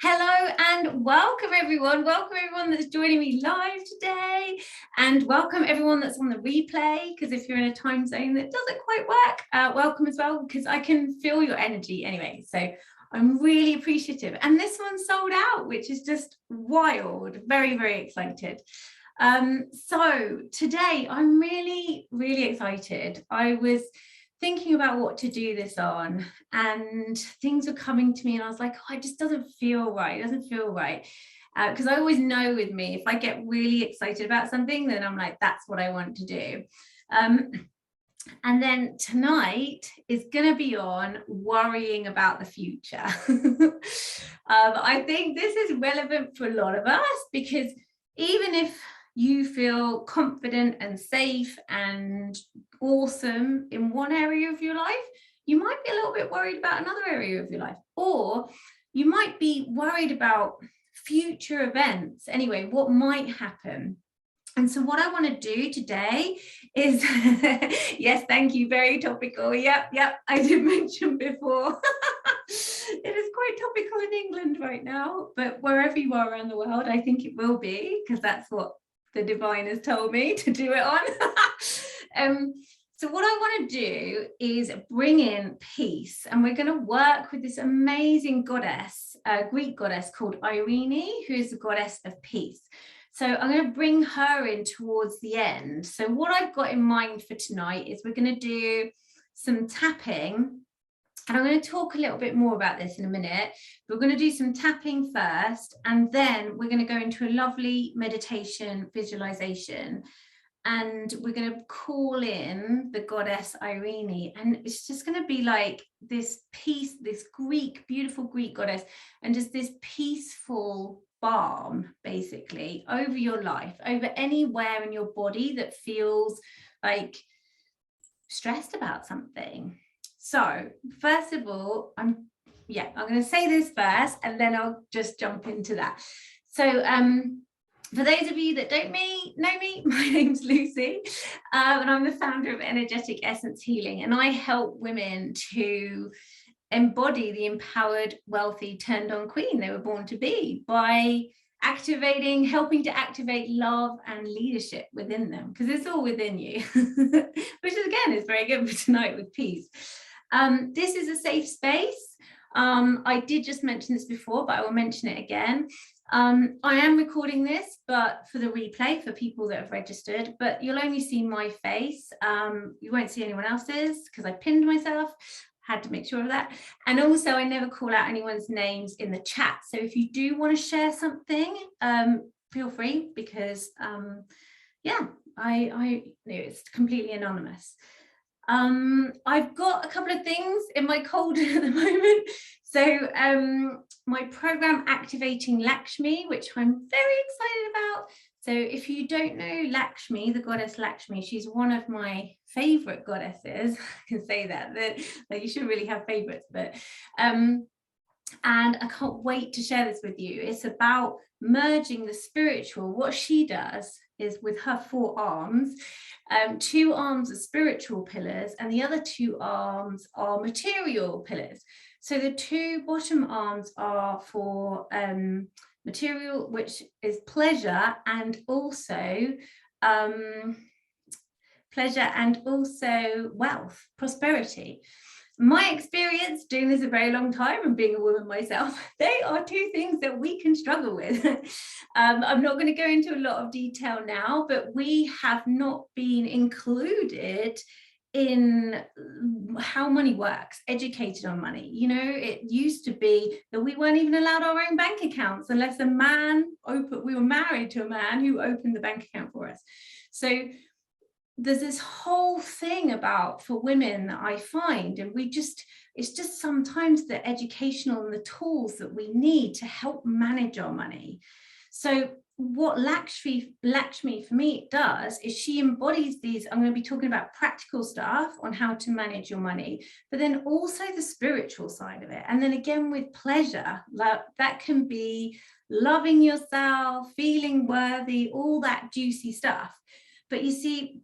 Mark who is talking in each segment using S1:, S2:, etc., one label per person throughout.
S1: Hello and welcome everyone. Welcome everyone that's joining me live today, and welcome everyone that's on the replay, because if you're in a time zone that doesn't quite work, welcome as well, because I can feel your energy anyway. So I'm really appreciative. And this one's sold out, which is just wild. Very, very excited. So today I'm really, really excited. I was thinking about what to do this on, and things were coming to me, and I was like, oh, it just doesn't feel right. It doesn't feel right. Because I always know with me, if I get really excited about something, then I'm like, that's what I want to do. And then tonight is going to be on worrying about the future. I think this is relevant for a lot of us, because even if you feel confident and safe and awesome in one area of your life, you might be a little bit worried about another area of your life, or you might be worried about future events. Anyway, what might happen. And so what I want to do today is, yes, thank you, very topical. Yep, I did mention before. It is quite topical in England right now, but wherever you are around the world, I think it will be, because that's what the divine has told me to do it on. So what I want to do is bring in peace, and we're going to work with this amazing goddess, Greek goddess called Eirene, who is the goddess of peace. So I'm going to bring her in towards the end. So what I've got in mind for tonight is we're going to do some tapping, and I'm going to talk a little bit more about this in a minute. We're going to do some tapping first, and then we're going to go into a lovely meditation visualization, and we're going to call in the goddess Eirene, and it's just going to be like this peace, this beautiful Greek goddess, and just this peaceful balm basically over your life, over anywhere in your body that feels like stressed about something. So first of all, I'm going to say this first, and then I'll just jump into that. So for those of you that don't know me, my name's Lucy, and I'm the founder of Energetic Essence Healing, and I help women to embody the empowered, wealthy, turned on queen they were born to be by helping to activate love and leadership within them, because it's all within you, which is, again, is very good for tonight with peace. This is a safe space. I did just mention this before, but I will mention it again. I am recording this, but for the replay, for people that have registered, but you'll only see my face. You won't see anyone else's, because I pinned myself. Had to make sure of that. And also, I never call out anyone's names in the chat. So if you do want to share something, feel free, because it's completely anonymous. I've got a couple of things in my cauldron at the moment. So my program Activating Lakshmi, which I'm very excited about. So if you don't know Lakshmi, the goddess Lakshmi, she's one of my favorite goddesses. I can say that you should really have favorites, but and I can't wait to share this with you. It's about merging the spiritual. What she does is, with her 4 arms, 2 arms are spiritual pillars, and the other 2 arms are material pillars. So the 2 bottom arms are for material, which is pleasure, and also wealth, prosperity. My experience doing this a very long time and being a woman myself, they are 2 things that we can struggle with. I'm not going to go into a lot of detail now, but we have not been included in how money works, educated on money. You know, it used to be that we weren't even allowed our own bank accounts unless we were married to a man who opened the bank account for us. So there's this whole thing about, for women, that I find, and it's just sometimes the educational and the tools that we need to help manage our money. So what Lakshmi for me does is she embodies these. I'm going to be talking about practical stuff on how to manage your money, but then also the spiritual side of it. And then again, with pleasure, that can be loving yourself, feeling worthy, all that juicy stuff. But you see,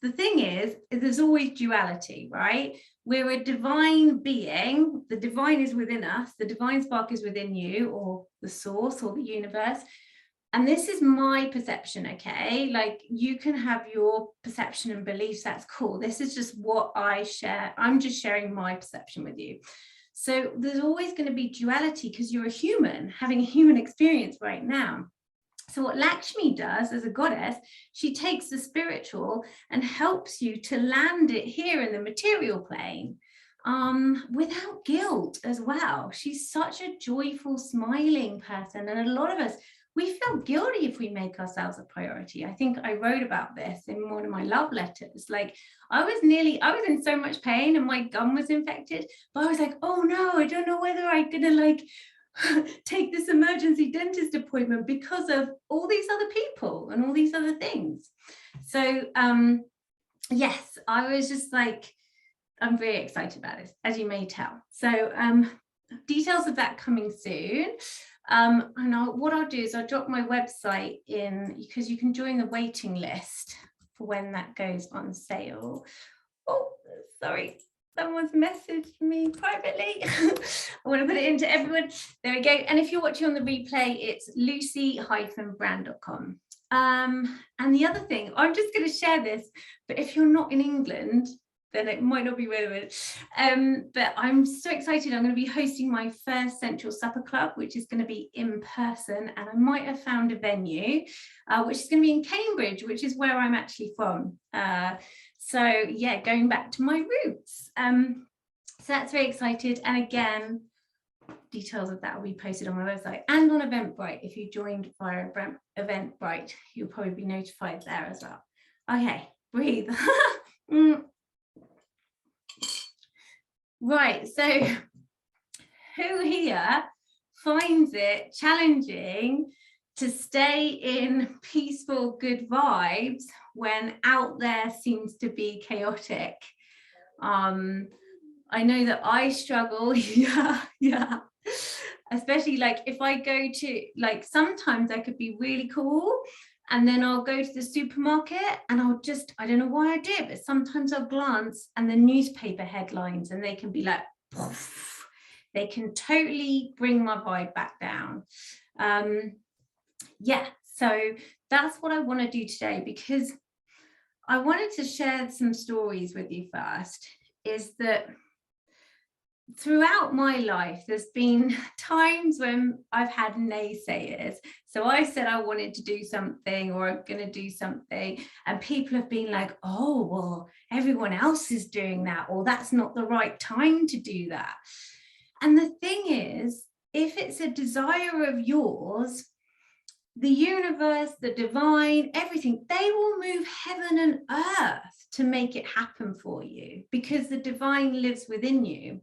S1: the thing is there's always duality, right? We're a divine being. The divine is within us. The divine spark is within you, or the source, or the universe. And this is my perception, okay? Like, you can have your perception and beliefs, that's cool. This is just what I share. I'm just sharing my perception with you. So there's always going to be duality because you're a human having a human experience right now. So what Lakshmi does as a goddess, she takes the spiritual and helps you to land it here in the material plane, without guilt as well. She's such a joyful, smiling person. And a lot of us, we feel guilty if we make ourselves a priority. I think I wrote about this in one of my love letters. Like, I was in so much pain and my gum was infected, but I was like, oh no, I don't know whether I'm gonna like take this emergency dentist appointment because of all these other people and all these other things. So yes, I was just like, I'm very excited about this, as you may tell. So details of that coming soon. And what I'll do is I'll drop my website in, because you can join the waiting list for when that goes on sale. Oh, sorry, someone's messaged me privately. I want to put it into everyone. There we go. And if you're watching on the replay, it's lucy-brand.com. And the other thing, I'm just going to share this, but if you're not in England, then it might not be relevant. But I'm so excited. I'm going to be hosting my first Sensual Supper Club, which is going to be in person. And I might have found a venue, which is going to be in Cambridge, which is where I'm actually from. So yeah, going back to my roots. So that's very excited. And again, details of that will be posted on my website and on Eventbrite. If you joined via Eventbrite, you'll probably be notified there as well. Okay, breathe. Right, so who here finds it challenging to stay in peaceful, good vibes when out there seems to be chaotic? I know that I struggle. yeah. Especially like if I go to, like, sometimes I could be really cool and then I'll go to the supermarket and I'll just, I don't know why I do it, but sometimes I'll glance and the newspaper headlines and they can be like, poof, they can totally bring my vibe back down. Yeah, so that's what I want to do today, because I wanted to share some stories with you first. Is that throughout my life, there's been times when I've had naysayers. So I said I wanted to do something, or I'm going to do something, and people have been like, oh, well, everyone else is doing that, or that's not the right time to do that. And the thing is, if it's a desire of yours, the universe, the divine, everything, they will move heaven and earth to make it happen for you, because the divine lives within you.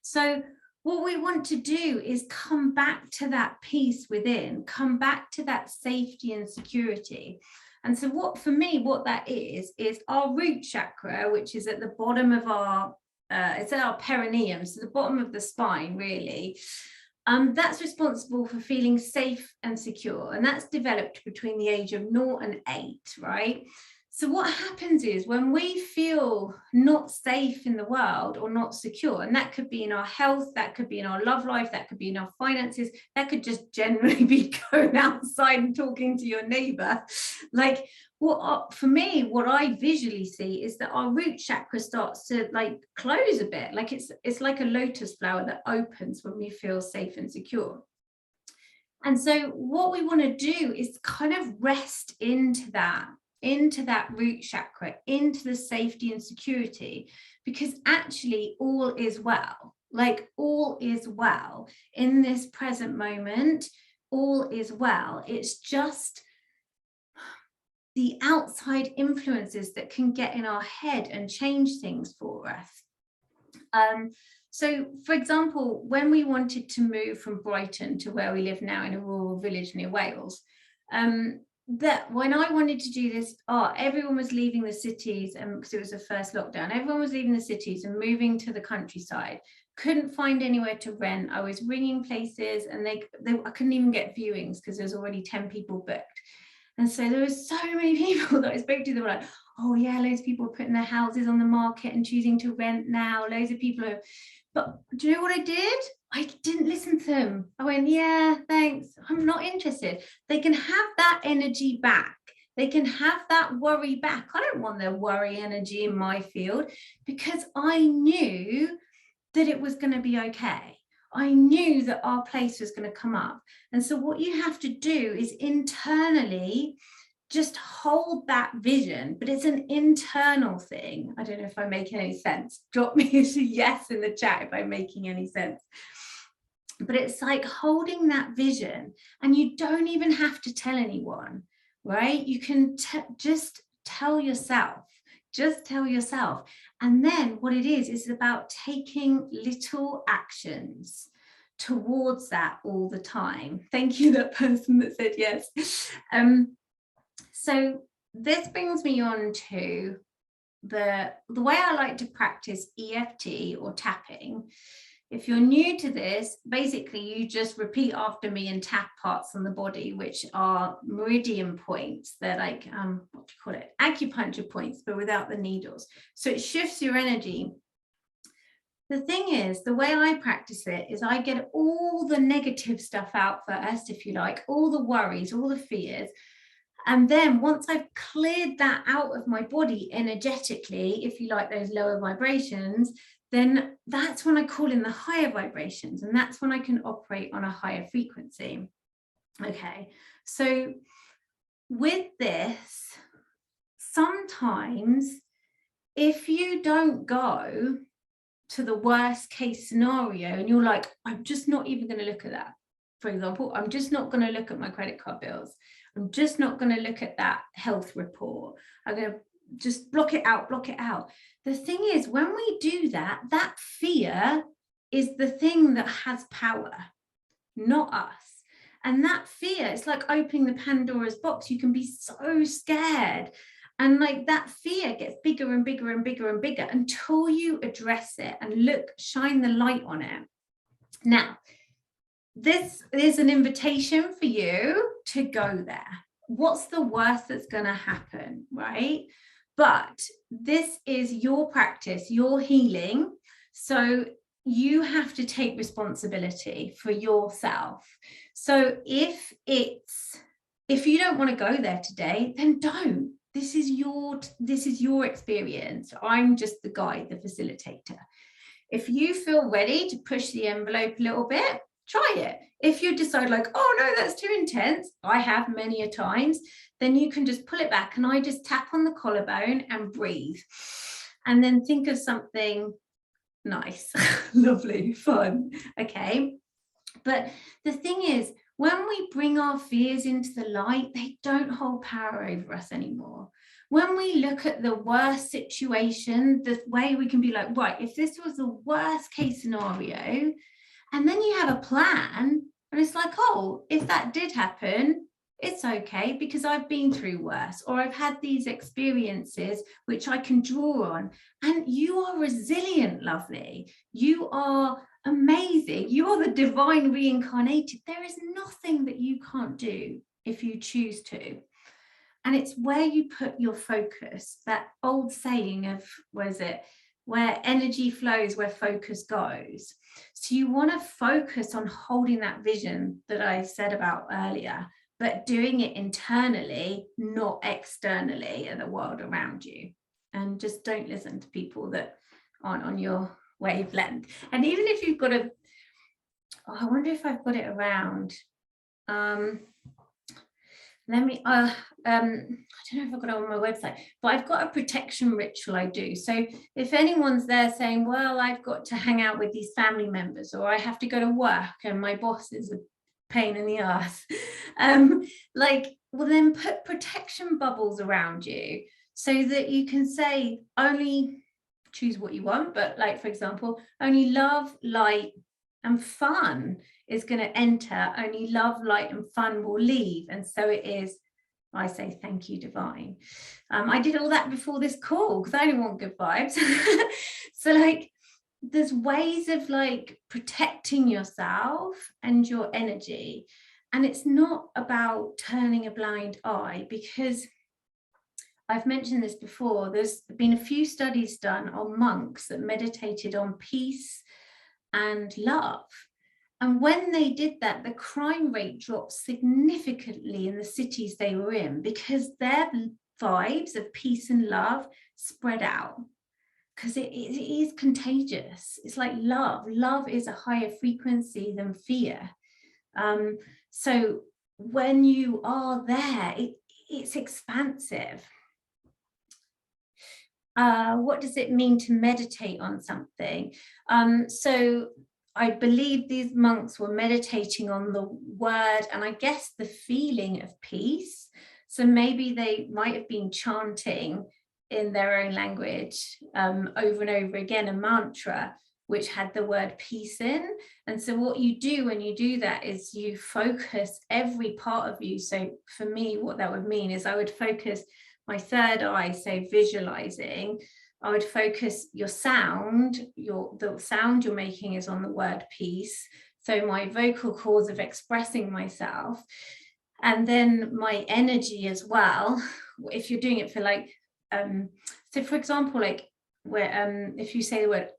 S1: So what we want to do is come back to that peace within, come back to that safety and security. And so what, for me, what that is our root chakra, which is at the bottom of our, it's at our perineum, so the bottom of the spine, really. That's responsible for feeling safe and secure. And that's developed between the age of 0 and 8, right? So what happens is when we feel not safe in the world or not secure, and that could be in our health, that could be in our love life, that could be in our finances, that could just generally be going outside and talking to your neighbor. Like, for me, what I visually see is that our root chakra starts to like close a bit. Like it's like a lotus flower that opens when we feel safe and secure. And so what we want to do is kind of rest into that root chakra, into the safety and security, because actually all is well. Like, all is well in this present moment. All is well. It's just the outside influences that can get in our head and change things for us. So, for example, when we wanted to move from Brighton to where we live now in a rural village near Wales, that when I wanted to do this, everyone was leaving the cities, and because it was the first lockdown, everyone was leaving the cities and moving to the countryside. Couldn't find anywhere to rent. I was ringing places, and I couldn't even get viewings because there's already 10 people booked. And so there were so many people that I spoke to that were like, oh yeah, loads of people are putting their houses on the market and choosing to rent now. Loads of people are, but do you know what I did? I didn't listen to them. I went, yeah, thanks. I'm not interested. They can have that energy back. They can have that worry back. I don't want their worry energy in my field, because I knew that it was going to be okay. I knew that our place was going to come up. And so what you have to do is internally just hold that vision, but it's an internal thing. I don't know if I'm making any sense. Drop me a yes in the chat if I'm making any sense. But it's like holding that vision, and you don't even have to tell anyone, right? You can just tell yourself. Just tell yourself. And then what it is about taking little actions towards that all the time. Thank you, that person that said yes. So this brings me on to the way I like to practice EFT or tapping. If you're new to this, basically you just repeat after me and tap parts on the body, which are meridian points. They're like, what do you call it? Acupuncture points, but without the needles. So it shifts your energy. The thing is, the way I practice it is I get all the negative stuff out first, if you like, all the worries, all the fears. And then once I've cleared that out of my body energetically, if you like, those lower vibrations, then that's when I call in the higher vibrations, and that's when I can operate on a higher frequency. Okay, so with this, sometimes if you don't go to the worst case scenario and you're like, I'm just not even going to look at that. For example, I'm just not going to look at my credit card bills. I'm just not going to look at that health report. I'm going to just block it out, block it out. The thing is, when we do that, that fear is the thing that has power, not us. And that fear, it's like opening the Pandora's box. You can be so scared. And like that fear gets bigger and bigger and bigger and bigger until you address it and look, shine the light on it. Now, this is an invitation for you to go there. What's the worst that's going to happen, right? But this is your practice, your healing. So you have to take responsibility for yourself. So if you don't want to go there today, then don't. This is your experience. I'm just the guide, the facilitator. If you feel ready to push the envelope a little bit, try it. If you decide like, oh no, that's too intense, I have many a times, then you can just pull it back, and I just tap on the collarbone and breathe. And then think of something nice, lovely, fun, okay? But the thing is, when we bring our fears into the light, they don't hold power over us anymore. When we look at the worst situation, the way we can be like, right, if this was the worst case scenario, and then you have a plan, and it's like, oh, if that did happen, it's okay, because I've been through worse, or I've had these experiences which I can draw on. And you are resilient, lovely. You are amazing. You are the divine reincarnated. There is nothing that you can't do if you choose to. And it's where you put your focus. That old saying of, what is it? Where energy flows, where focus goes. So you want to focus on holding that vision that I said about earlier, but doing it internally, not externally in the world around you. And just don't listen to people that aren't on your wavelength. And even if you've got I wonder if I've got it around. Let me, I don't know if I've got it on my website, but I've got a protection ritual I do. So if anyone's there saying, well, I've got to hang out with these family members, or I have to go to work and my boss is a pain in the ass, well, then put protection bubbles around you so that you can say, only choose what you want, but like, for example, only love, light, and fun is going to enter, only love, light, and fun will leave. And so it is, I say, thank you, divine. I did all that before this call because I only want good vibes. So like, there's ways of like protecting yourself and your energy. And it's not about turning a blind eye, because I've mentioned this before, there's been a few studies done on monks that meditated on peace and love. And when they did that, the crime rate dropped significantly in the cities they were in, because their vibes of peace and love spread out. Because it is contagious. It's like love. Love is a higher frequency than fear. So when you are there, it's expansive. What does it mean to meditate on something? So I believe these monks were meditating on the word and I guess the feeling of peace. So maybe they might have been chanting in their own language over and over again, a mantra which had the word peace in. And so what you do when you do that is you focus every part of you. So for me, what that would mean is I would focus my third eye, so visualizing. I would focus your sound, the sound you're making is on the word peace. So my vocal cords of expressing myself. And then my energy as well, if you're doing it for like, so for example, like where if you say the word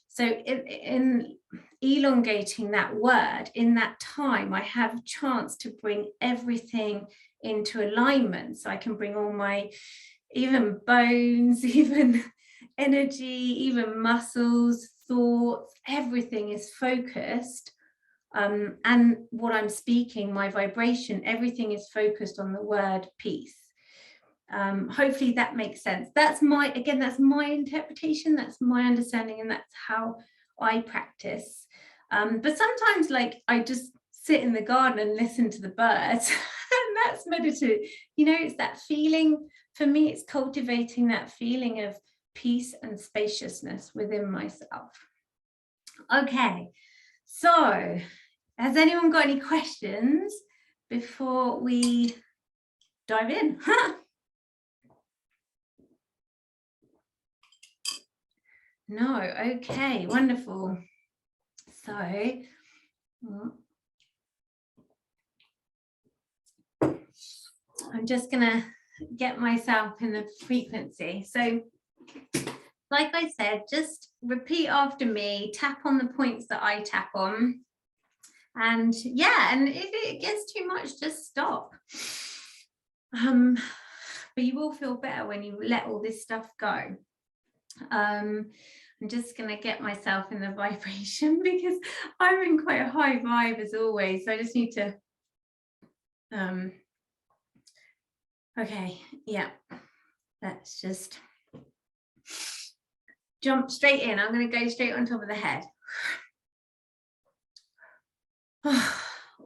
S1: so in elongating that word, in that time, I have a chance to bring everything into alignment. So I can bring all my, even bones, even energy, even muscles, thoughts, everything is focused. And what I'm speaking, my vibration, everything is focused on the word peace. Hopefully that makes sense. That's my interpretation, that's my understanding, and that's how I practice. But sometimes like I just sit in the garden and listen to the birds and that's meditative. You know, it's that feeling, for me, it's cultivating that feeling of peace and spaciousness within myself. Okay, so has anyone got any questions before we dive in? No, okay, wonderful. So I'm just gonna get myself in the frequency. So like I said, just repeat after me, tap on the points that I tap on. And yeah, and if it gets too much, just stop. But you will feel better when you let all this stuff go. I'm just going to get myself in the vibration because I'm in quite a high vibe as always. So I just need to, okay, yeah, let's just jump straight in. I'm going to go straight on top of the head.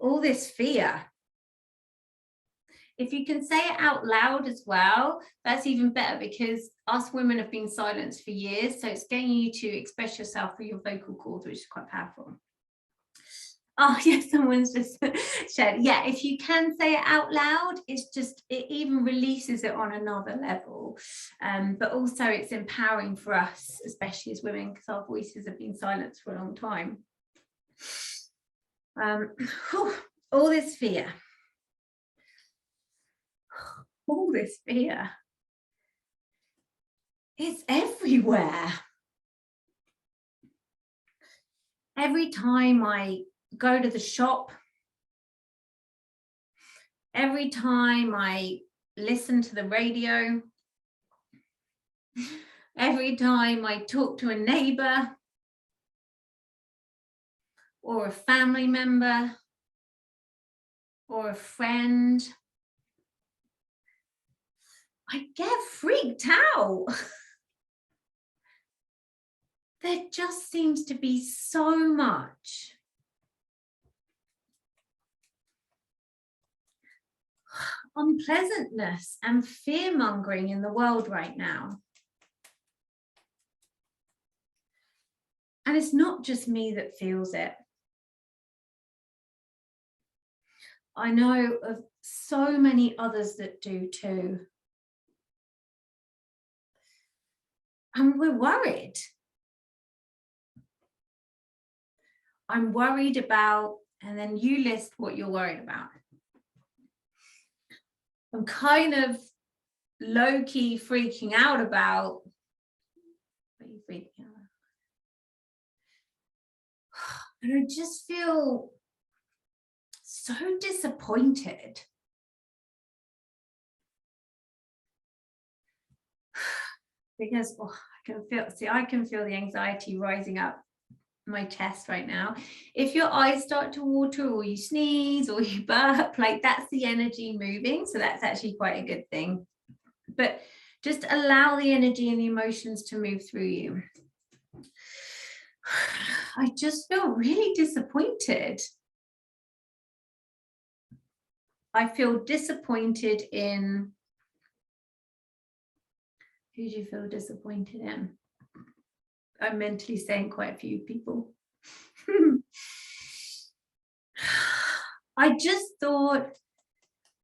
S1: All this fear. If you can say it out loud as well, that's even better, because us women have been silenced for years. So it's getting you to express yourself through your vocal cords, which is quite powerful. Oh, yes, someone's just shared. Yeah, if you can say it out loud, it's just, it even releases it on another level. But also it's empowering for us, especially as women, because our voices have been silenced for a long time. All this fear. All this fear. It's everywhere. Every time I go to the shop, every time I listen to the radio, every time I talk to a neighbor or a family member or a friend, I get freaked out. There just seems to be so much unpleasantness and fear-mongering in the world right now. And it's not just me that feels it. I know of so many others that do too. And we're worried. I'm worried about and then you list what you're worried about. I'm kind of low-key freaking out about, what are you freaking out about? And I just feel so disappointed. Because I can feel the anxiety rising up my chest right now. If your eyes start to water or you sneeze or you burp, like that's the energy moving. So that's actually quite a good thing. But just allow the energy and the emotions to move through you. I just feel really disappointed. I feel disappointed in, who do you feel disappointed in? I'm mentally saying quite a few people. I just thought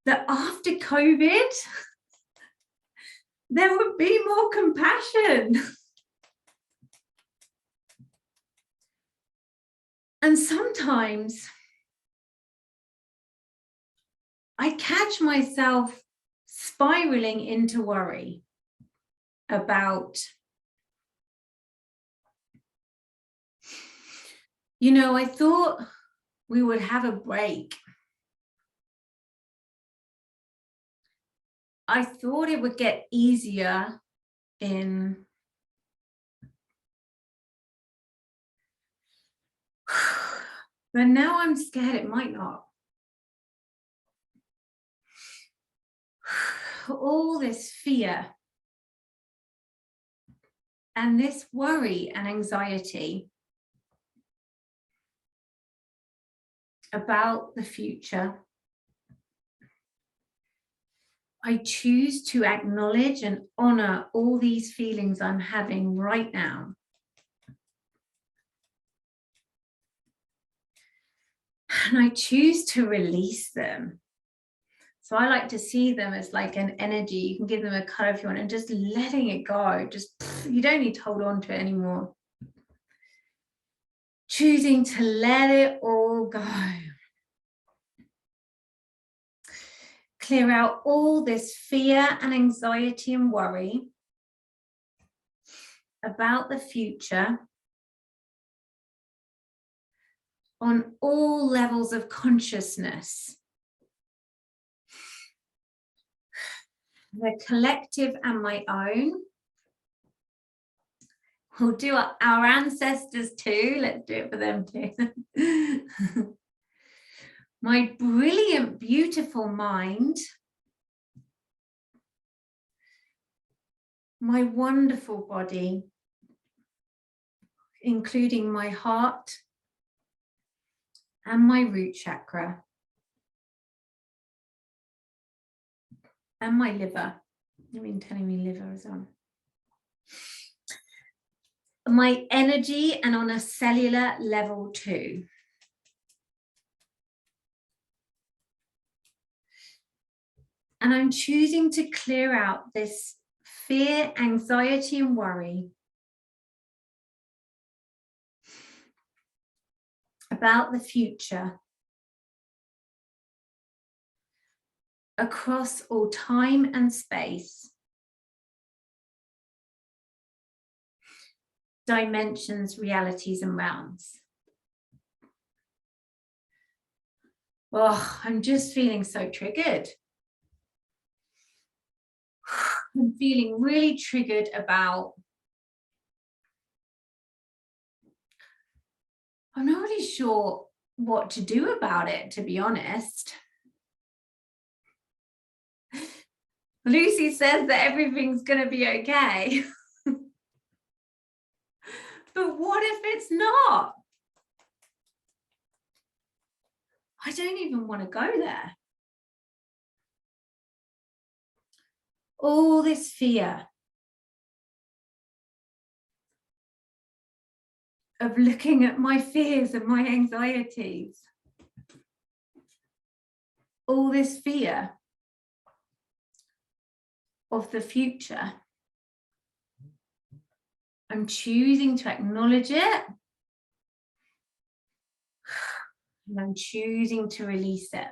S1: that after COVID, there would be more compassion. And sometimes I catch myself spiraling into worry about, you know, I thought we would have a break. I thought it would get easier in but now I'm scared it might not. All this fear and this worry and anxiety about the future. I choose to acknowledge and honor all these feelings I'm having right now. And I choose to release them. So I like to see them as like an energy. You can give them a color if you want, and just letting it go. Just, you don't need to hold on to it anymore. Choosing to let it all go. Clear out all this fear and anxiety and worry about the future on all levels of consciousness. The collective and my own. We'll do our ancestors too. Let's do it for them too. My brilliant, beautiful mind. My wonderful body, including my heart and my root chakra. And my liver. I mean, telling me liver is on. My energy and on a cellular level too. And I'm choosing to clear out this fear, anxiety, and worry about the future across all time and space, dimensions, realities, and realms. Oh, I'm just feeling so triggered. I'm feeling really triggered about, I'm not really sure what to do about it, to be honest. Lucy says that everything's going to be okay. But what if it's not? I don't even want to go there. All this fear of looking at my fears and my anxieties. All this fear of the future. I'm choosing to acknowledge it. And I'm choosing to release it.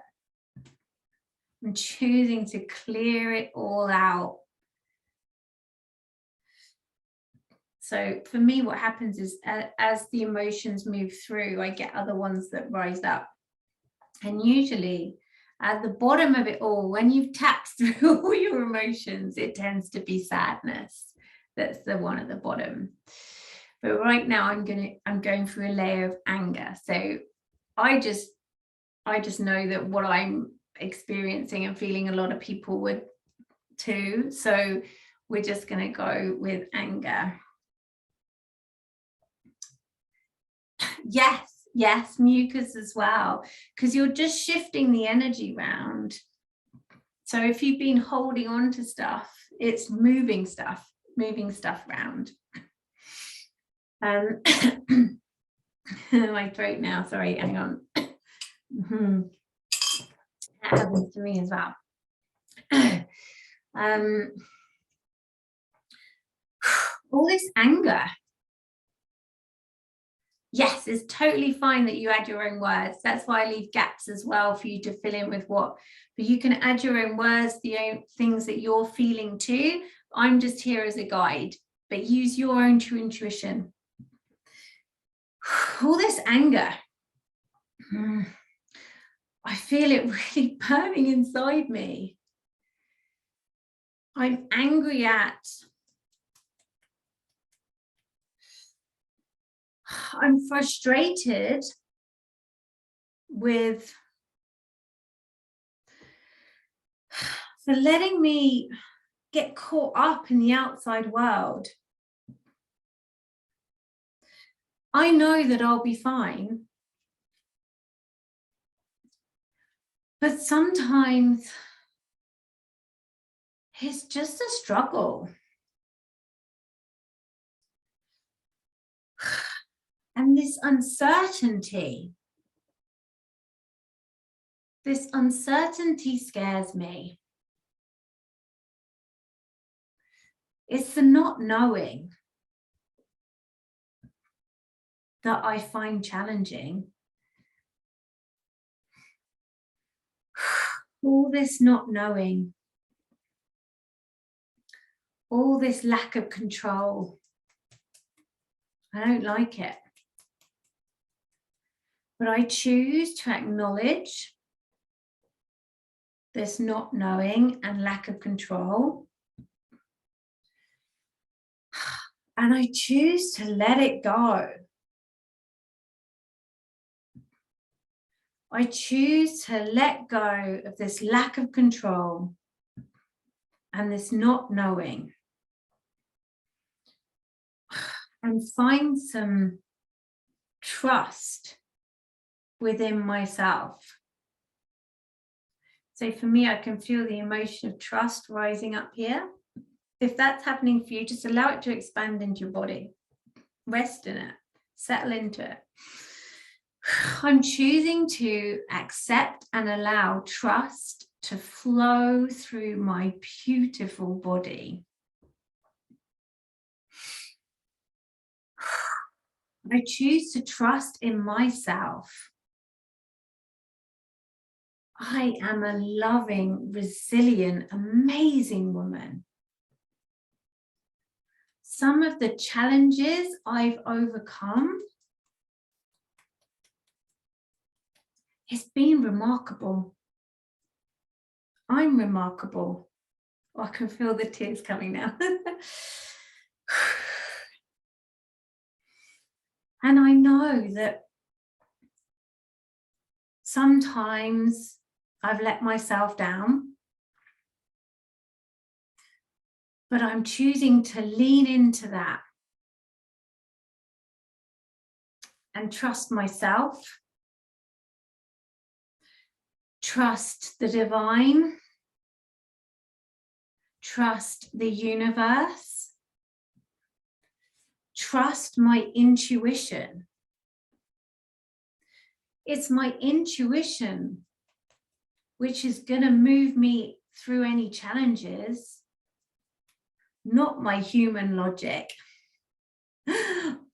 S1: I'm choosing to clear it all out. So for me, what happens is as the emotions move through, I get other ones that rise up. And usually at the bottom of it all, when you've tapped through all your emotions, it tends to be sadness. That's the one at the bottom. But right now I'm going through a layer of anger. So I just know that what I'm experiencing and feeling, a lot of people would too. So we're just going to go with anger. Yes, mucus as well, because you're just shifting the energy around. So if you've been holding on to stuff, it's moving stuff around. My throat now, sorry, hang on. That happens to me as well. All this anger. Yes, it's totally fine that you add your own words. That's why I leave gaps as well for you to fill in with what. But you can add your own words, the own things that you're feeling too. I'm just here as a guide, but use your own true intuition. All this anger. I feel it really burning inside me. I'm angry at. I'm frustrated with for letting me get caught up in the outside world. I know that I'll be fine. But sometimes it's just a struggle. And this uncertainty scares me. It's the not knowing that I find challenging. All this not knowing, all this lack of control, I don't like it. But I choose to acknowledge this not knowing and lack of control. And I choose to let it go. I choose to let go of this lack of control and this not knowing. And find some trust within myself. So for me, I can feel the emotion of trust rising up here. If that's happening for you, just allow it to expand into your body. Rest in it, settle into it. I'm choosing to accept and allow trust to flow through my beautiful body. I choose to trust in myself. I am a loving, resilient, amazing woman. Some of the challenges I've overcome, it's been remarkable. I'm remarkable. Oh, I can feel the tears coming now. And I know that sometimes I've let myself down, but I'm choosing to lean into that and trust myself, trust the divine, trust the universe, trust my intuition. It's my intuition which is going to move me through any challenges, not my human logic.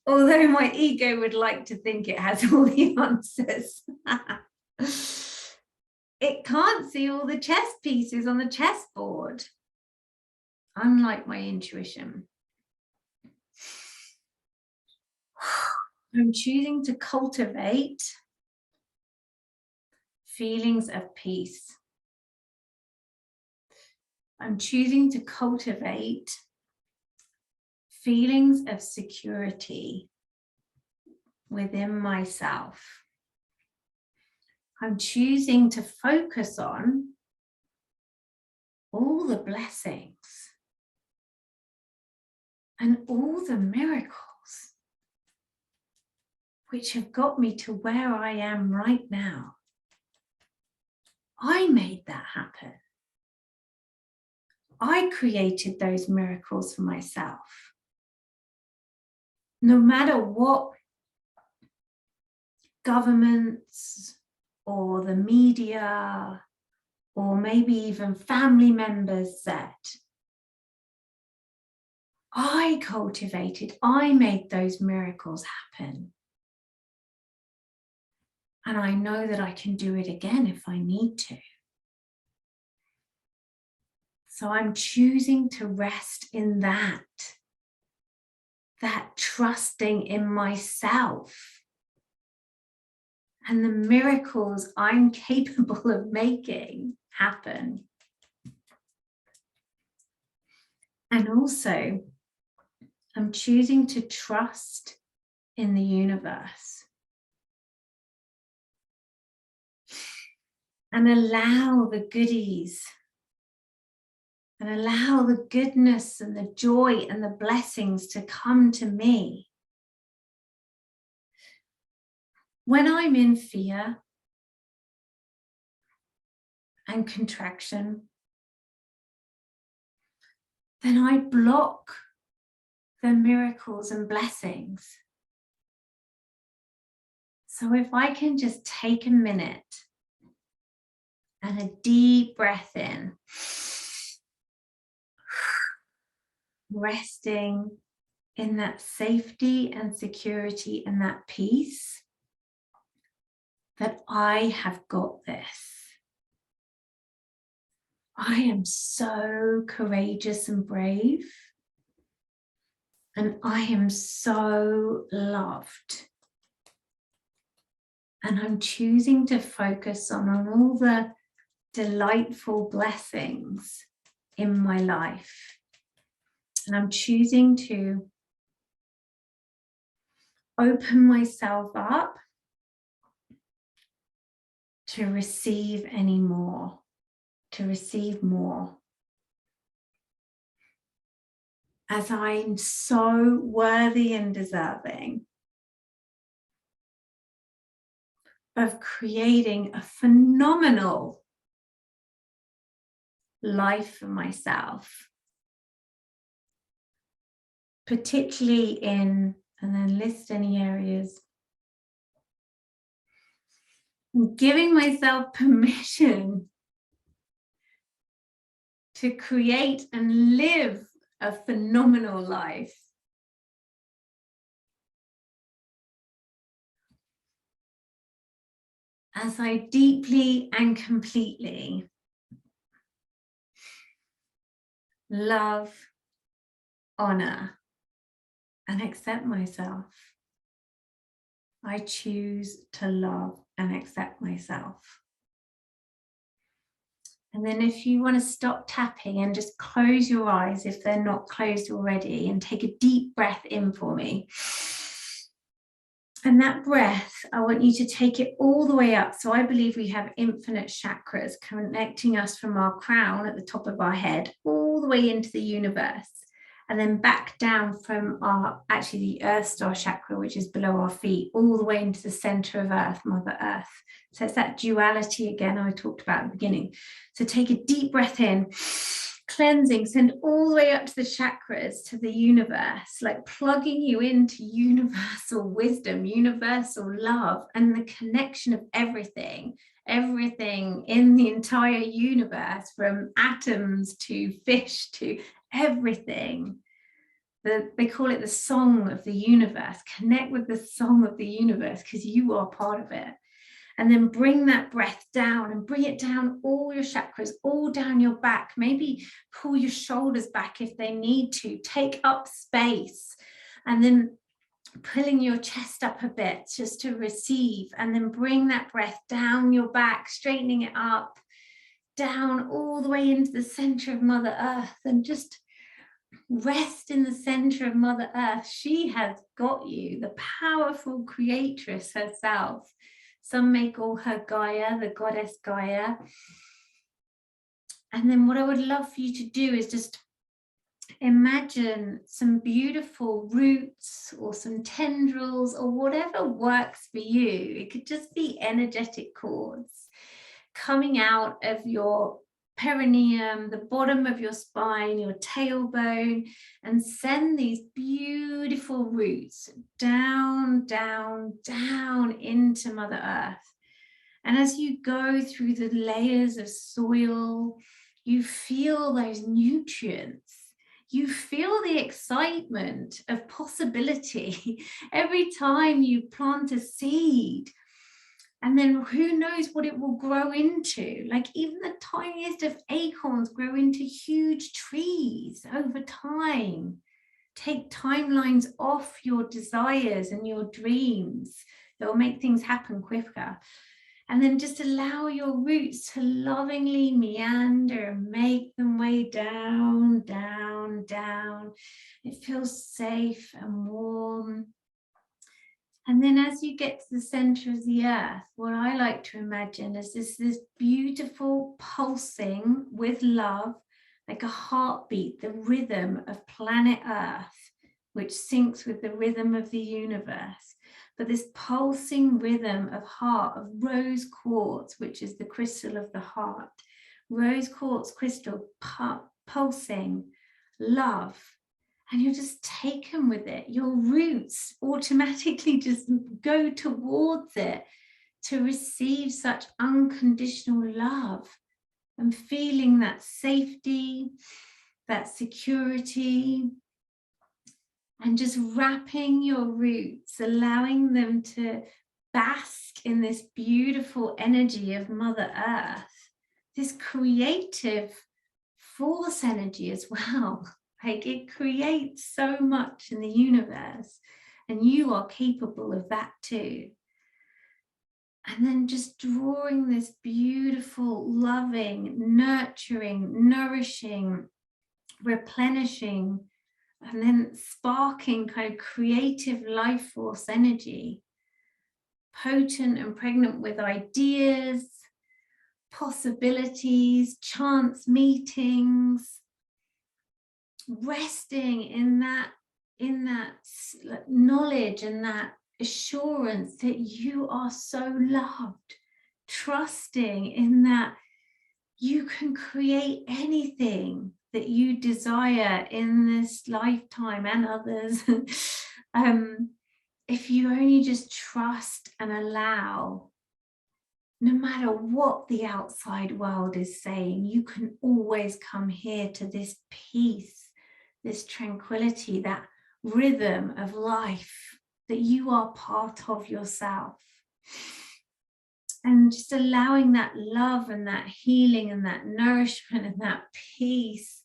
S1: although my ego would like to think it has all the answers. It can't see all the chess pieces on the chessboard, unlike my intuition. I'm choosing to cultivate feelings of peace. I'm choosing to cultivate feelings of security within myself. I'm choosing to focus on all the blessings and all the miracles which have got me to where I am right now. I made that happen. I created those miracles for myself. No matter what governments or the media or maybe even family members said, I cultivated, I made those miracles happen. And I know that I can do it again if I need to. So I'm choosing to rest in that trusting in myself and the miracles I'm capable of making happen. And also, I'm choosing to trust in the universe and allow the goodies and allow the goodness and the joy and the blessings to come to me. When I'm in fear and contraction, then I block the miracles and blessings. So if I can just take a minute and a deep breath in, resting in that safety and security and that peace, that I have got this. I am so courageous and brave, and I am so loved. And I'm choosing to focus on all the delightful blessings in my life. And I'm choosing to open myself up to receive any more, to receive more. As I'm so worthy and deserving of creating a phenomenal life for myself, particularly in, and then list any areas, giving myself permission to create and live a phenomenal life. As I deeply and completely love, honor, and accept myself. I choose to love and accept myself. And then if you want to stop tapping and just close your eyes if they're not closed already, and take a deep breath in for me. And that breath, I want you to take it all the way up. So I believe we have infinite chakras connecting us from our crown at the top of our head all the way into the universe. And then back down from the Earth Star chakra, which is below our feet, all the way into the center of Earth, Mother Earth. So it's that duality again I talked about at the beginning. So take a deep breath in, cleansing, send all the way up to the chakras, to the universe, like plugging you into universal wisdom, universal love, and the connection of everything in the entire universe, from atoms to fish to everything, they call it the song of the universe. Connect with the song of the universe because you are part of it. And then bring that breath down and bring it down all your chakras, all down your back. Maybe pull your shoulders back if they need to. Take up space. And then pulling your chest up a bit just to receive. And then bring that breath down your back, straightening it up, down all the way into the center of Mother Earth. And just rest in the center of Mother Earth. She has got you, the powerful creatress herself. Some may call her Gaia, the goddess Gaia. And then what I would love for you to do is just imagine some beautiful roots or some tendrils or whatever works for you. It could just be energetic cords coming out of your perineum, the bottom of your spine, your tailbone, and send these beautiful roots down, down, down into Mother Earth. And as you go through the layers of soil, you feel those nutrients. You feel the excitement of possibility every time you plant a seed. And then who knows what it will grow into? Like even the tiniest of acorns grow into huge trees over time. Take timelines off your desires and your dreams. It will make things happen quicker. And then just allow your roots to lovingly meander and make them way down, down, down. It feels safe and warm. And then as you get to the center of the earth, what I like to imagine is this beautiful pulsing with love, like a heartbeat, the rhythm of planet Earth, which syncs with the rhythm of the universe. But this pulsing rhythm of heart, of rose quartz, which is the crystal of the heart, rose quartz crystal pulsing love. And you're just taken with it. Your roots automatically just go towards it to receive such unconditional love and feeling that safety, that security, and just wrapping your roots, allowing them to bask in this beautiful energy of Mother Earth, this creative force energy as well. Like it creates so much in the universe, and you are capable of that too. And then just drawing this beautiful, loving, nurturing, nourishing, replenishing, and then sparking kind of creative life force energy, potent and pregnant with ideas, possibilities, chance meetings, resting in that knowledge and that assurance that you are so loved, trusting in that you can create anything that you desire in this lifetime and others. If you only just trust and allow, no matter what the outside world is saying, you can always come here to this peace, this tranquility, that rhythm of life that you are part of yourself. And just allowing that love and that healing and that nourishment and that peace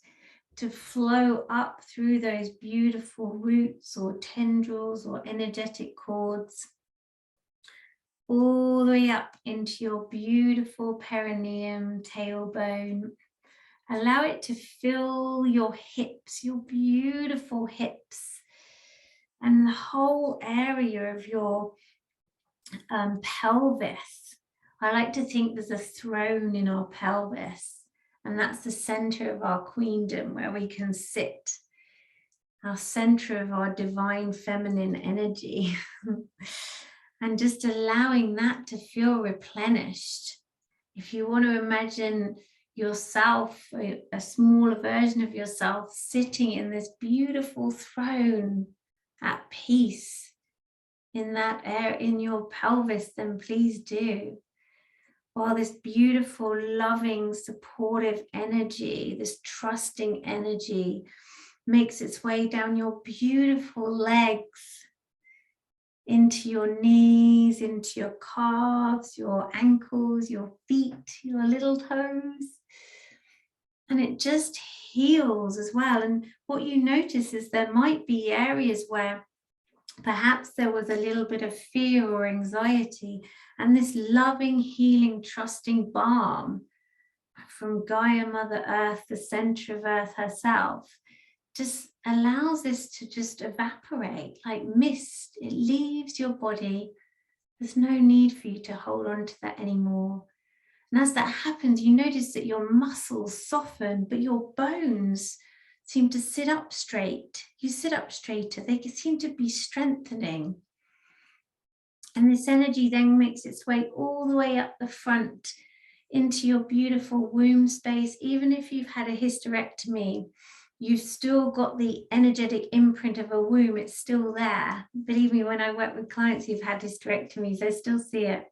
S1: to flow up through those beautiful roots or tendrils or energetic cords, all the way up into your beautiful perineum, tailbone. Allow it to fill your hips, your beautiful hips, and the whole area of your pelvis. I like to think there's a throne in our pelvis, and that's the center of our queendom where we can sit, our center of our divine feminine energy, and just allowing that to feel replenished. If you want to imagine yourself, a smaller version of yourself, sitting in this beautiful throne at peace in that air in your pelvis, then please do. While this beautiful, loving, supportive energy, this trusting energy makes its way down your beautiful legs, into your knees, into your calves, your ankles, your feet, your little toes. And it just heals as well. And what you notice is there might be areas where perhaps there was a little bit of fear or anxiety, and this loving, healing, trusting balm from Gaia, Mother Earth, the center of Earth herself, just allows this to just evaporate like mist. It leaves your body. There's no need for you to hold on to that anymore. And as that happens, you notice that your muscles soften, but your bones seem to sit up straight. You sit up straighter. They seem to be strengthening. And this energy then makes its way all the way up the front into your beautiful womb space. Even if you've had a hysterectomy, you've still got the energetic imprint of a womb. It's still there. Believe me, when I work with clients who've had hysterectomies, I still see it.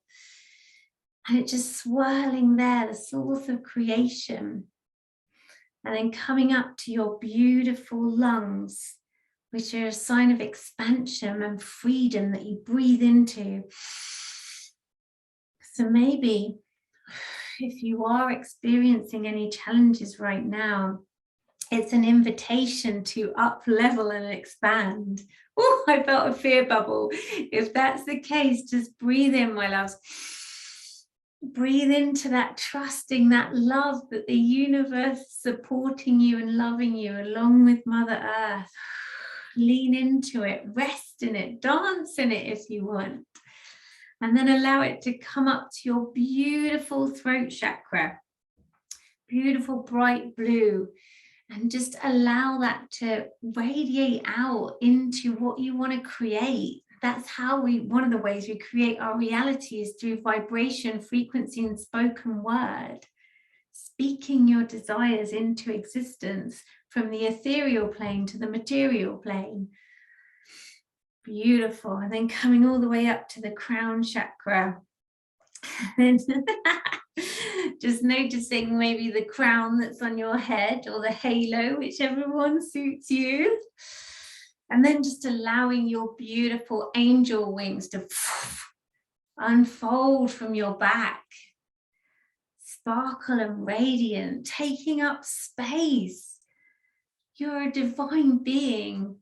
S1: And it's just swirling there, the source of creation. And then coming up to your beautiful lungs, which are a sign of expansion and freedom that you breathe into. So maybe if you are experiencing any challenges right now, it's an invitation to up level and expand. Oh, I felt a fear bubble. If that's the case, just breathe in, my loves. Breathe into that trusting, that love that the universe is supporting you and loving you along with Mother Earth. Lean into it, rest in it, dance in it if you want. And then allow it to come up to your beautiful throat chakra, beautiful bright blue. And just allow that to radiate out into what you want to create. That's how one of the ways we create our reality is through vibration, frequency, and spoken word. Speaking your desires into existence from the ethereal plane to the material plane. Beautiful. And then coming all the way up to the crown chakra. And just noticing maybe the crown that's on your head or the halo, whichever one suits you. And then just allowing your beautiful angel wings to unfold from your back. Sparkle and radiant, taking up space. You're a divine being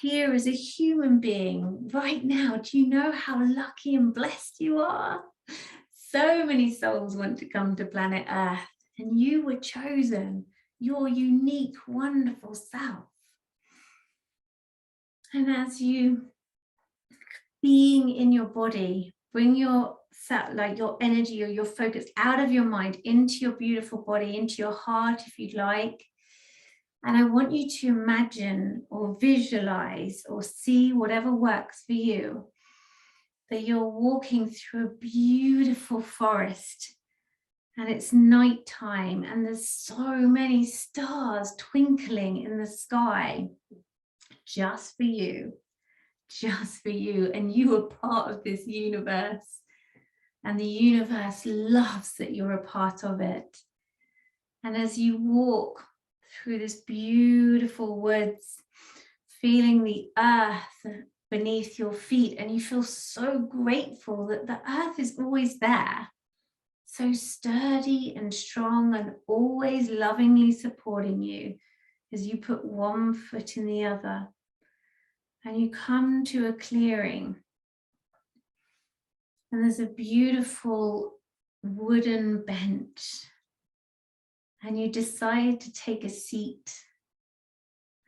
S1: here as a human being right now. Do you know how lucky and blessed you are? So many souls want to come to planet Earth, and you were chosen, your unique, wonderful self. And as you being in your body, bring your energy or your focus out of your mind into your beautiful body, into your heart if you'd like. And I want you to imagine or visualize or see, whatever works for you, that you're walking through a beautiful forest and it's nighttime and there's so many stars twinkling in the sky just for you, and you are part of this universe, and the universe loves that you're a part of it. And as you walk through this beautiful woods, feeling the earth beneath your feet, and you feel so grateful that the earth is always there, so sturdy and strong and always lovingly supporting you as you put one foot in the other. And you come to a clearing, and there's a beautiful wooden bench, and you decide to take a seat,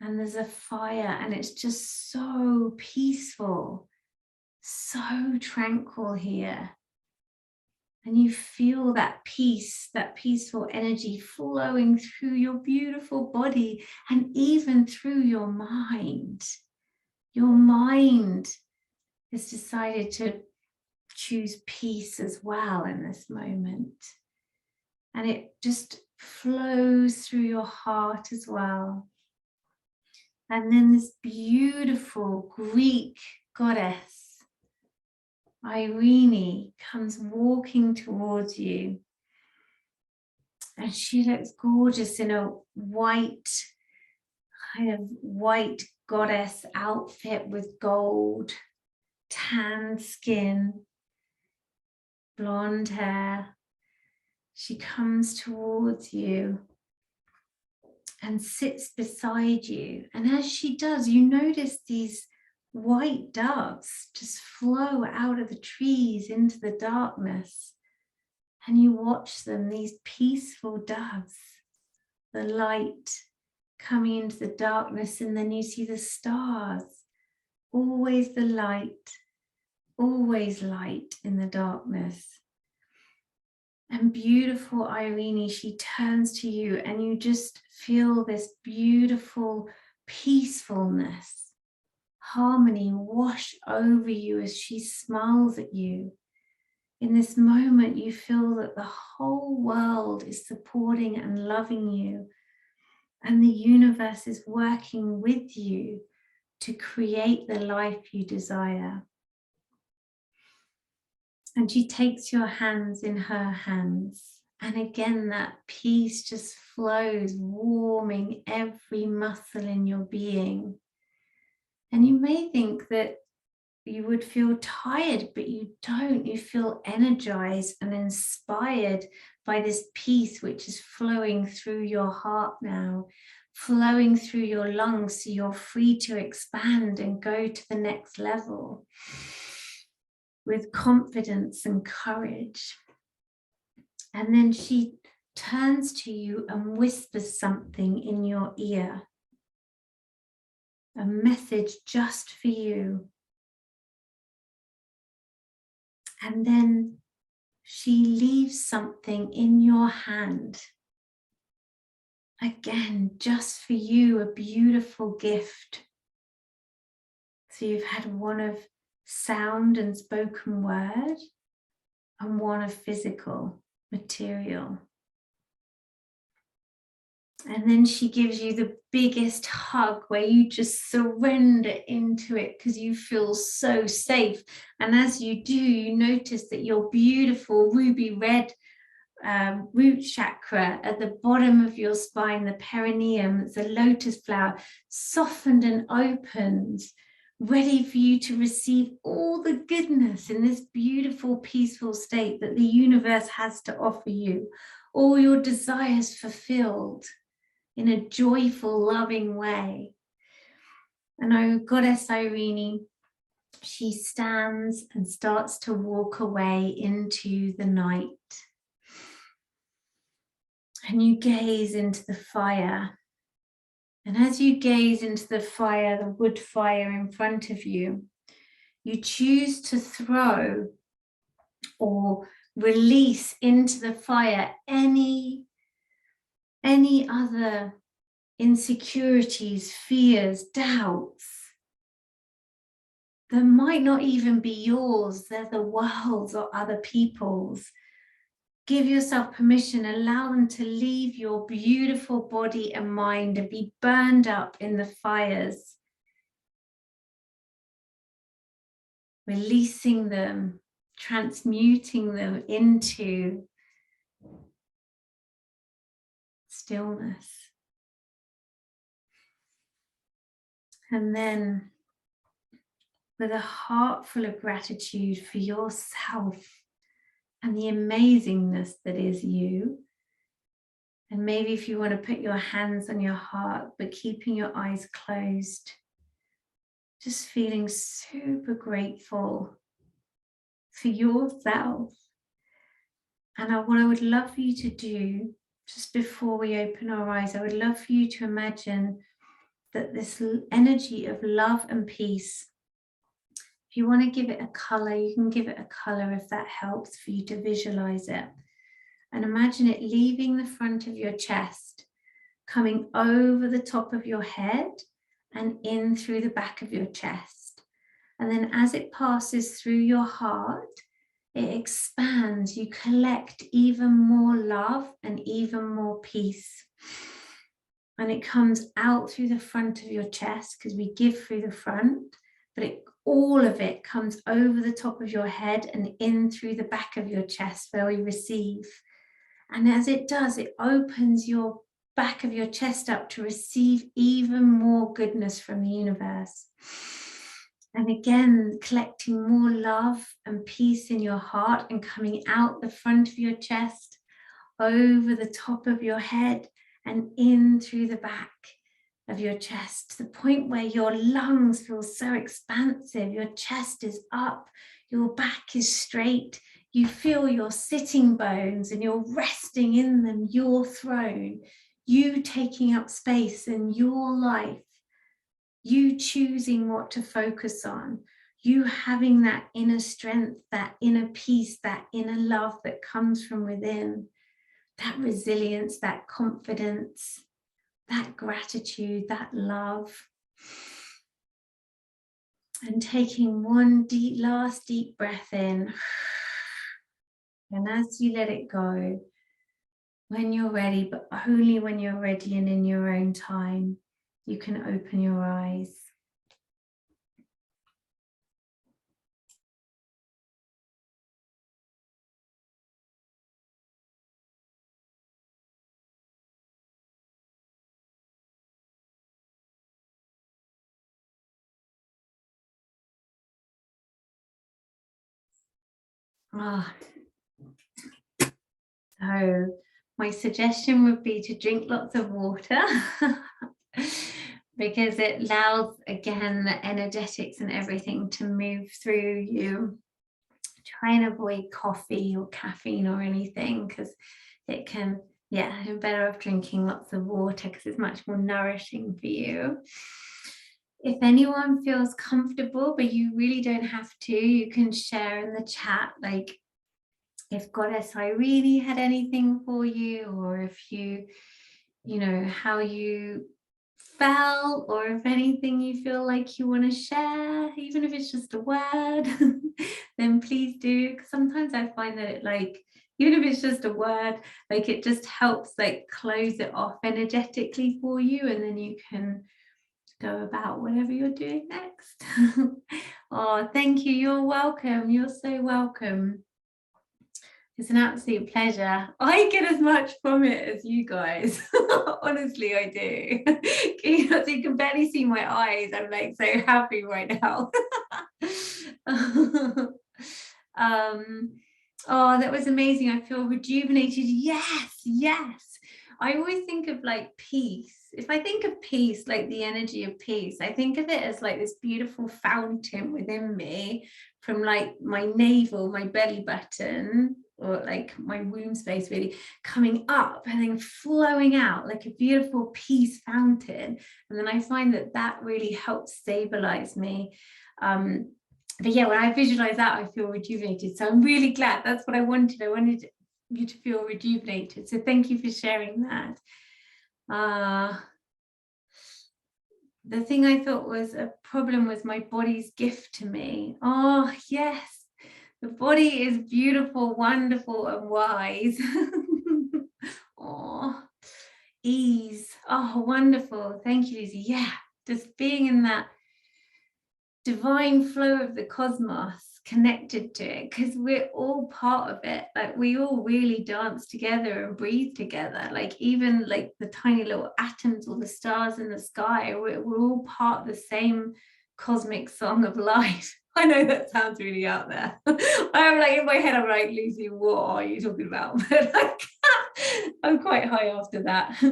S1: and there's a fire, and it's just so peaceful, so tranquil here. And you feel that peace, that peaceful energy flowing through your beautiful body and even through your mind. Your mind has decided to choose peace as well in this moment. And it just flows through your heart as well. And then this beautiful Greek goddess, Eirene, comes walking towards you. And she looks gorgeous in a white kind of white goddess outfit with gold, tan skin, blonde hair. She comes towards you and sits beside you. And as she does, you notice these white doves just flow out of the trees into the darkness. And you watch them, these peaceful doves, the light coming into the darkness, and then you see the stars. Always the light, always light in the darkness. And beautiful Eirene, she turns to you and you just feel this beautiful peacefulness, harmony wash over you as she smiles at you. In this moment, you feel that the whole world is supporting and loving you, and the universe is working with you to create the life you desire. And she takes your hands in her hands. And again, that peace just flows, warming every muscle in your being. And you may think that you would feel tired, but you don't. You feel energized and inspired by this peace which is flowing through your heart now, flowing through your lungs, so you're free to expand and go to the next level with confidence and courage. And then she turns to you and whispers something in your ear, a message just for you. And then she leaves something in your hand. Again, just for you, a beautiful gift. So you've had one of sound and spoken word, and one of physical material. And then she gives you the biggest hug where you just surrender into it because you feel so safe. And as you do, you notice that your beautiful ruby red root chakra at the bottom of your spine, the perineum, it's a lotus flower, softened and opened, ready for you to receive all the goodness in this beautiful, peaceful state that the universe has to offer you, all your desires fulfilled in a joyful, loving way. And our goddess Eirene, she stands and starts to walk away into the night. And you gaze into the fire. And as you gaze into the fire, the wood fire in front of you, you choose to throw or release into the fire any other insecurities, fears, doubts that might not even be yours. They're the world's or other people's. Give yourself permission, allow them to leave your beautiful body and mind and be burned up in the fires. Releasing them, transmuting them into stillness. And then, with a heart full of gratitude for yourself and the amazingness that is you. And maybe if you want to put your hands on your heart, but keeping your eyes closed, just feeling super grateful for yourself. And what I would love for you to do, just before we open our eyes, I would love for you to imagine that this energy of love and peace, if you want to give it a color, you can give it a color if that helps for you to visualize it. And imagine it leaving the front of your chest, coming over the top of your head and in through the back of your chest. And then as it passes through your heart, it expands. You collect even more love and even more peace. And it comes out through the front of your chest because we give through the front, but all of it comes over the top of your head and in through the back of your chest where we receive. And as it does, it opens your back of your chest up to receive even more goodness from the universe. And again, collecting more love and peace in your heart and coming out the front of your chest, over the top of your head and in through the back of your chest, to the point where your lungs feel so expansive, your chest is up, your back is straight, you feel your sitting bones and you're resting in them, your throne, you taking up space in your life, you choosing what to focus on, you having that inner strength, that inner peace, that inner love that comes from within, that resilience, that confidence, that gratitude, that love. And taking one last deep breath in. And as you let it go, when you're ready, but only when you're ready and in your own time, you can open your eyes. So my suggestion would be to drink lots of water because it allows, again, the energetics and everything to move through you. Try and avoid coffee or caffeine or anything, because it can, you're better off drinking lots of water because it's much more nourishing for you. If anyone feels comfortable, but you really don't have to, you can share in the chat, like if Goddess Eirene had anything for you, or if you know, how you felt, or if anything you feel like you want to share, even if it's just a word, then please do. Because sometimes I find that it, like, even if it's just a word, like it just helps like close it off energetically for you, and then you can go about whatever you're doing next. Oh, thank you. You're welcome. You're so welcome. It's an absolute pleasure. I get as much from it as you guys. Honestly, I do. You can barely see my eyes. I'm like so happy right now. Oh, that was amazing. I feel rejuvenated. Yes, yes. I always think of like peace. If I think of peace, like the energy of peace, I think of it as like this beautiful fountain within me, from like my navel, my belly button, or like my womb space, really coming up and then flowing out like a beautiful peace fountain. And then I find that that really helps stabilize me. But yeah, when I visualize that, I feel rejuvenated. So I'm really glad. That's what I wanted. I wanted you to feel rejuvenated. So thank you for sharing that. The thing I thought was a problem was my body's gift to me. Oh, yes. The body is beautiful, wonderful, and wise. Oh, ease. Oh, wonderful. Thank you, Lizzie. Yeah, just being in that divine flow of the cosmos, connected to it, because we're all part of it. Like we all really dance together and breathe together. Like even like the tiny little atoms or the stars in the sky, we're all part of the same cosmic song of life. I know that sounds really out there. I'm like, in my head, I'm like, Lucy, what are you talking about? But like, I'm quite high after that.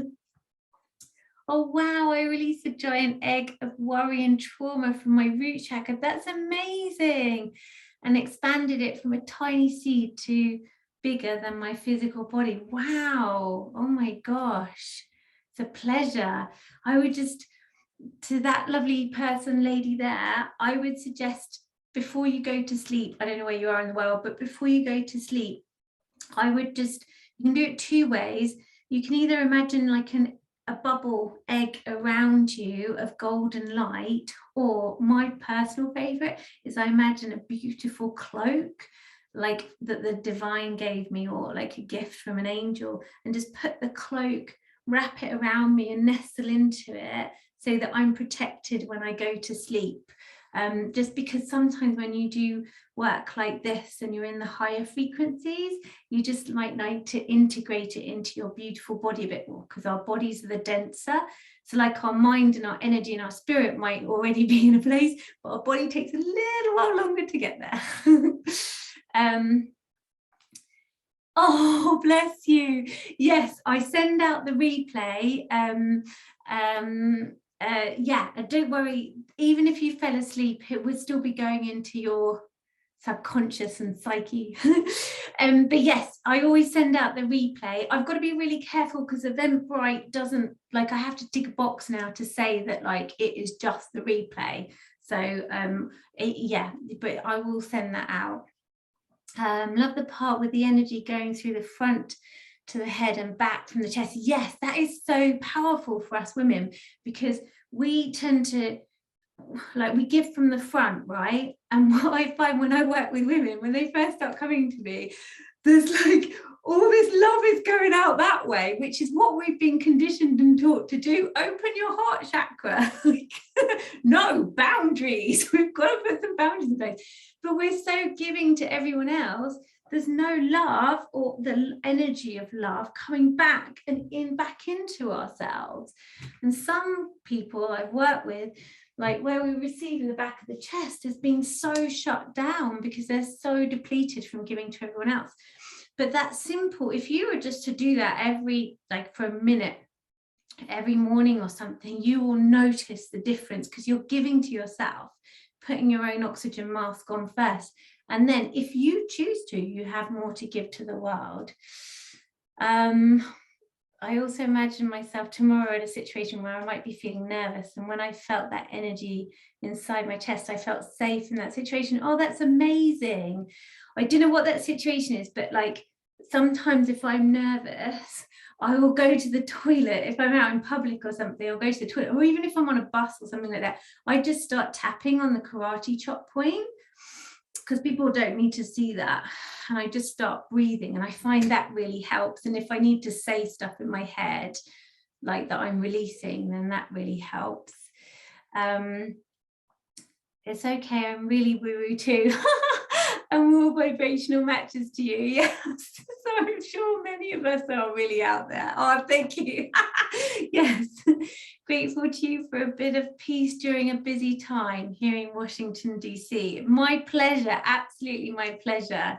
S1: Oh wow, I released a giant egg of worry and trauma from my root chakra. That's amazing. And expanded it from a tiny seed to bigger than my physical body. Wow. Oh my gosh. It's a pleasure. I would just, to that lovely person, lady there, I would suggest before you go to sleep, I don't know where you are in the world, but before you go to sleep, I would just, you can do it two ways. You can either imagine like a bubble egg around you of golden light, or my personal favorite is I imagine a beautiful cloak like that the divine gave me, or like a gift from an angel, and just put the cloak, wrap it around me and nestle into it so that I'm protected when I go to sleep. just because sometimes when you do work like this and you're in the higher frequencies, you just might need to integrate it into your beautiful body a bit more, because our bodies are the denser. So like our mind and our energy and our spirit might already be in a place, but our body takes a little while longer to get there. Oh, bless you. Yes, I send out the replay. Yeah, and don't worry, even if you fell asleep, it would still be going into your subconscious and psyche. But yes, I always send out the replay. I've got to be really careful because Eventbrite doesn't, like, I have to tick a box now to say that like it is just the replay. So yeah, but I will send that out. Love the part with the energy going through the front to the head and back from the chest. Yes, that is so powerful for us women, because we tend to, like, we give from the front, right? And what I find when I work with women, when they first start coming to me, there's like all this love is going out that way, which is what we've been conditioned and taught to do. Open your heart chakra. No boundaries. We've got to put some boundaries in place. But we're so giving to everyone else, there's no love or the energy of love coming back and back into ourselves. And some people I've worked with, like where we receive in the back of the chest, has been so shut down because they're so depleted from giving to everyone else. But that's simple. If you were just to do that for a minute every morning or something, you will notice the difference, because you're giving to yourself, putting your own oxygen mask on first. And then if you choose to, you have more to give to the world. I also imagine myself tomorrow in a situation where I might be feeling nervous. And when I felt that energy inside my chest, I felt safe in that situation. Oh, that's amazing. I don't know what that situation is, but like sometimes if I'm nervous, I will go to the toilet. If I'm out in public or something, I'll go to the toilet. Or even if I'm on a bus or something like that, I just start tapping on the karate chop point, because people don't need to see that. And I just start breathing, and I find that really helps. And if I need to say stuff in my head like that I'm releasing, then that really helps. It's okay, I'm really woo-woo too. And more vibrational matches to you. Yes. So I'm sure many of us are really out there. Oh, thank you. Yes. Grateful to you for a bit of peace during a busy time here in Washington, DC. My pleasure. Absolutely my pleasure.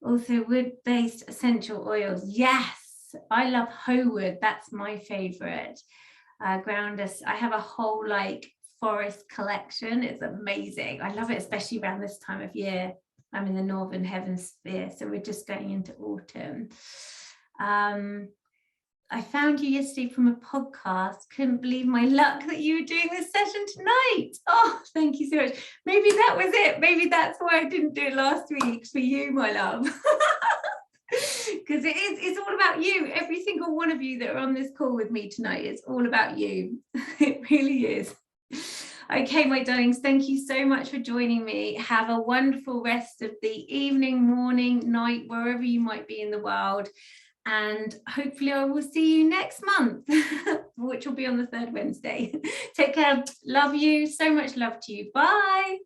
S1: Also, wood-based essential oils. Yes. I love hoe wood. That's my favorite. Ground us. I have a whole forest collection. It's amazing. I love it, especially around this time of year. I'm in the northern hemisphere, so we're just going into autumn. I found you yesterday from a podcast. Couldn't believe my luck that you were doing this session tonight. Oh, thank you so much. Maybe that was it. Maybe that's why I didn't do it last week, for you, my love. Because it's all about you. Every single one of you that are on this call with me tonight, it's all about you. It really is. Okay, my darlings, thank you so much for joining me. Have a wonderful rest of the evening, morning, night, wherever you might be in the world. And hopefully I will see you next month, which will be on the 3rd Wednesday. Take care. Love you. So much love to you. Bye.